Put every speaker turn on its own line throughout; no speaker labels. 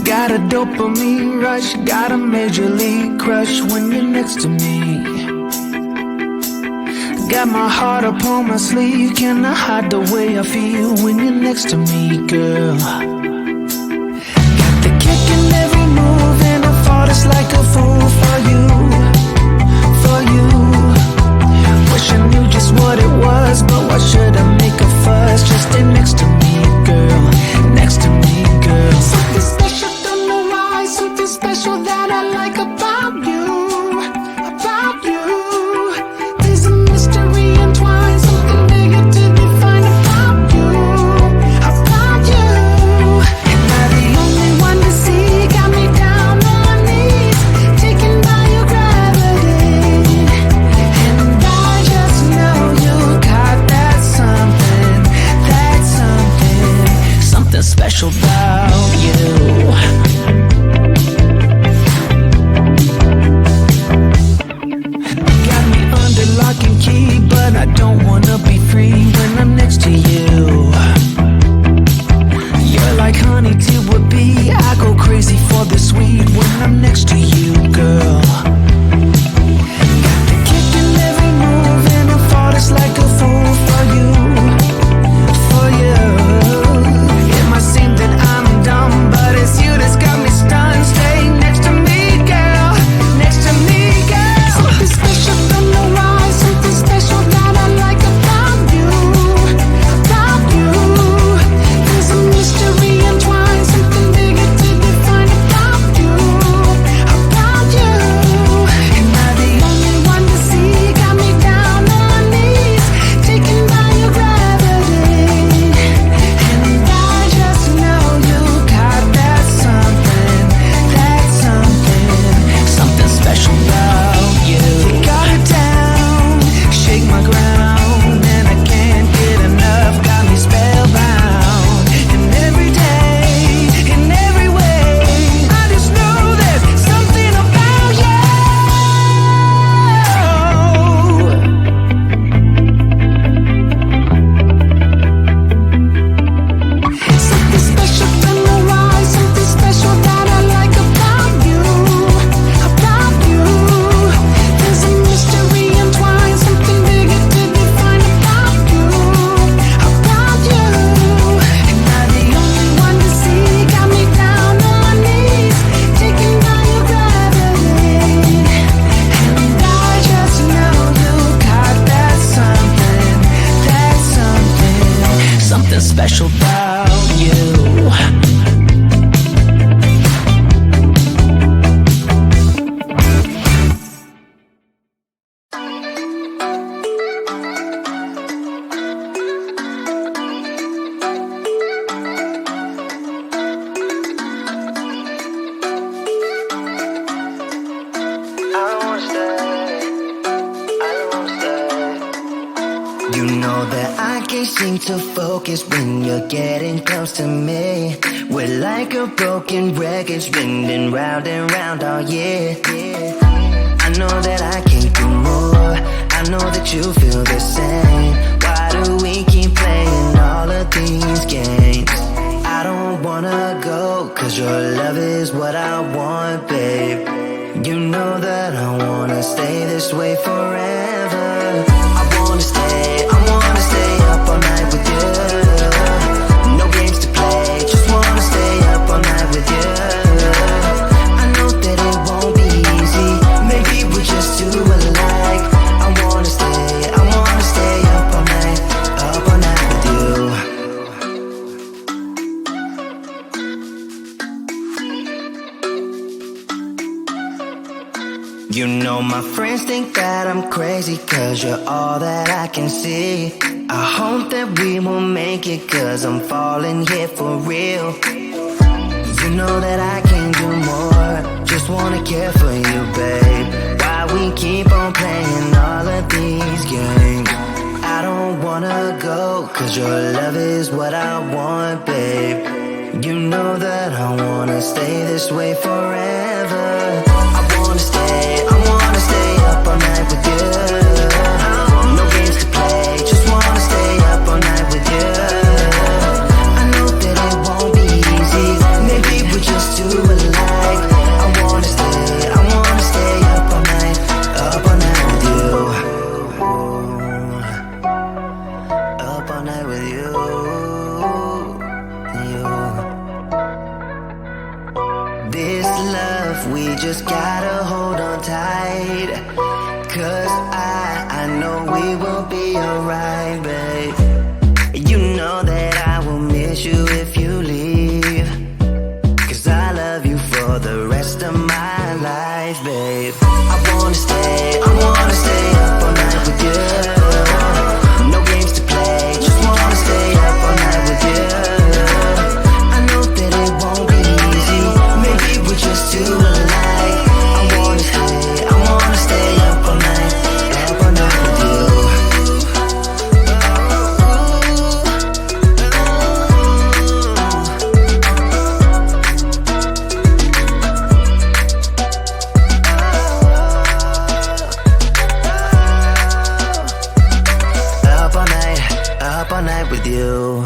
Got a dopamine rush, got a major league crush when you're next to me. Got my heart upon my sleeve, can I hide the way I feel when you're next to me, girl? Got the kick in every move and I fought it's like a fool for you, for you. Wish I knew just what it was, but why should I make a fuss? Just stay next to me, girl, next to me, girl. Something special, don't know why, something special that I like about you, about you. There's a mystery entwined, something bigger to define about you, about you. Am I the only one to see? Got me down on my knees, taken by your gravity. And I just know you got that something, something special about you. Got me under lock and key, but I don't wanna be free when I'm next to you. You're like honey to a bee, I go crazy for the sweet when I'm next to you, girl. Got the kick in every move and I fought it's like a fool for you, for you. It might seem that I'm dumb, but it's you that's got me stunned. Stay next to me, girl, next to me, girl. Something special, don't know why, something special that I like about you, about you. There's a mystery entwined, something bigger to define about you, about you. Am I the only one to see? Got me down on my knees, taken by your gravity. And I just know you got that something, something special about you. You got it down, shake my ground, and I can't get enough, got me spellbound. And every day, in every way, I just know there's something about you. Something special, don't know why, something special that I like about you, about you. There's a mystery entwined, something bigger to define about you, about you. Am I the only one to see? Got me down on my knees, taken by your gravity. And I just know you got that something special about you.
You know that I can't seem to focus when you're getting close to me. We're like a broken record spinning round and round all year. I know that I can't do more, I know that you feel the same. Why do we keep playing all of these games? I don't wanna go, cause your love is what I want, babe. You know that I wanna stay this way forever. I wanna stay up all night with you. No games to play, just wanna stay up all night with you. I know that it won't be easy, maybe we're just too alike. I wanna stay up all night with you. You know my friends think that I'm crazy, cause you're all that I can see. I hope that we will make it, cause I'm falling here for real. You know that I can't do more, just wanna care for you, babe. Why we keep on playing all of these games? I don't wanna go, cause your love is what I want, babe. You know that I wanna stay this way forever. I wanna stay up all night with you. No games to play, just 'cause I know we will be alright, babe. You know that I will miss you if you leave, 'cause I love you for the rest of my life, babe. I wanna stay up all night with you. No games to play, just wanna stay up all night with you. I know that it won't be easy, maybe we're just too alike. I wanna stay up all night with you. Up all night with you.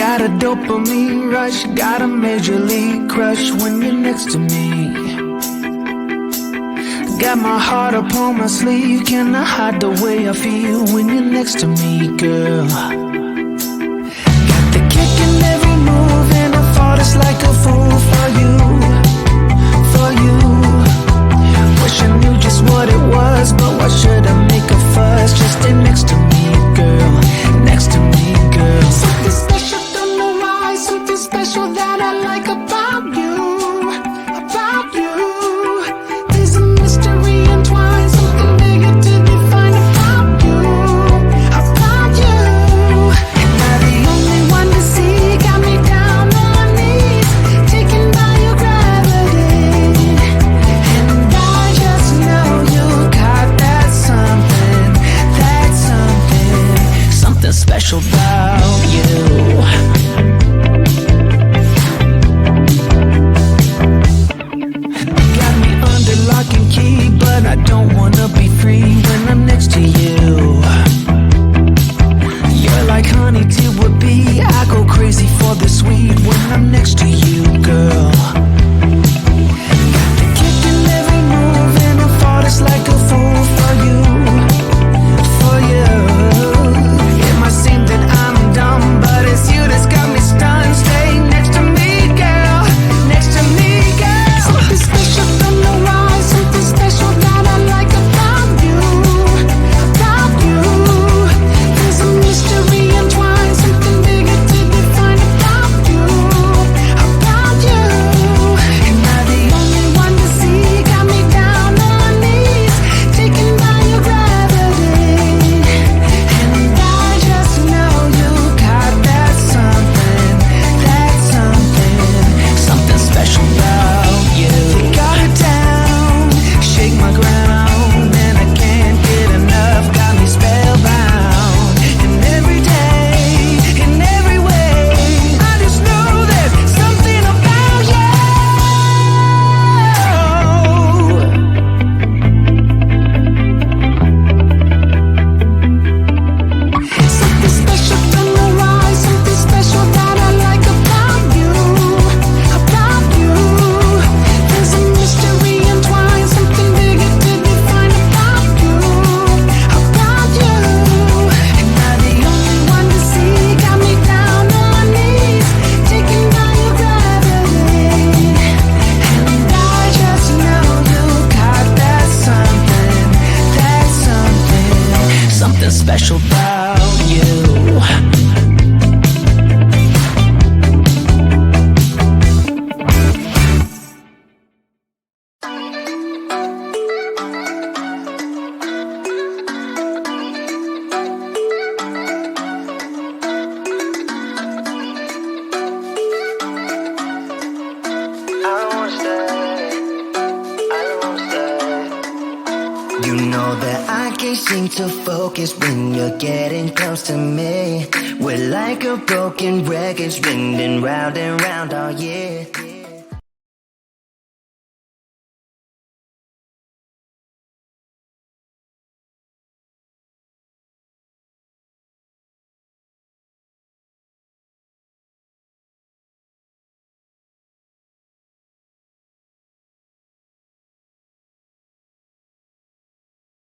Got a dopamine rush, got a major league crush when you're next to me. Got my heart upon my sleeve, can I hide the way I feel when you're next to me, girl? Got the kick in every move and I fought it's like a fool for you, for you. Wish I knew just what it was, but why should I make a fuss? Just stay next to me, girl, next to me, girl. Something special, don't know why, something special that I like about you, about you. There's a mystery entwined, something bigger to define about you, about you. Am I the only one to see? Got me down on my knees, taken by your special about you.
You know that I can't seem to focus when you're getting close to me. We're like a broken record spinning round and round all year.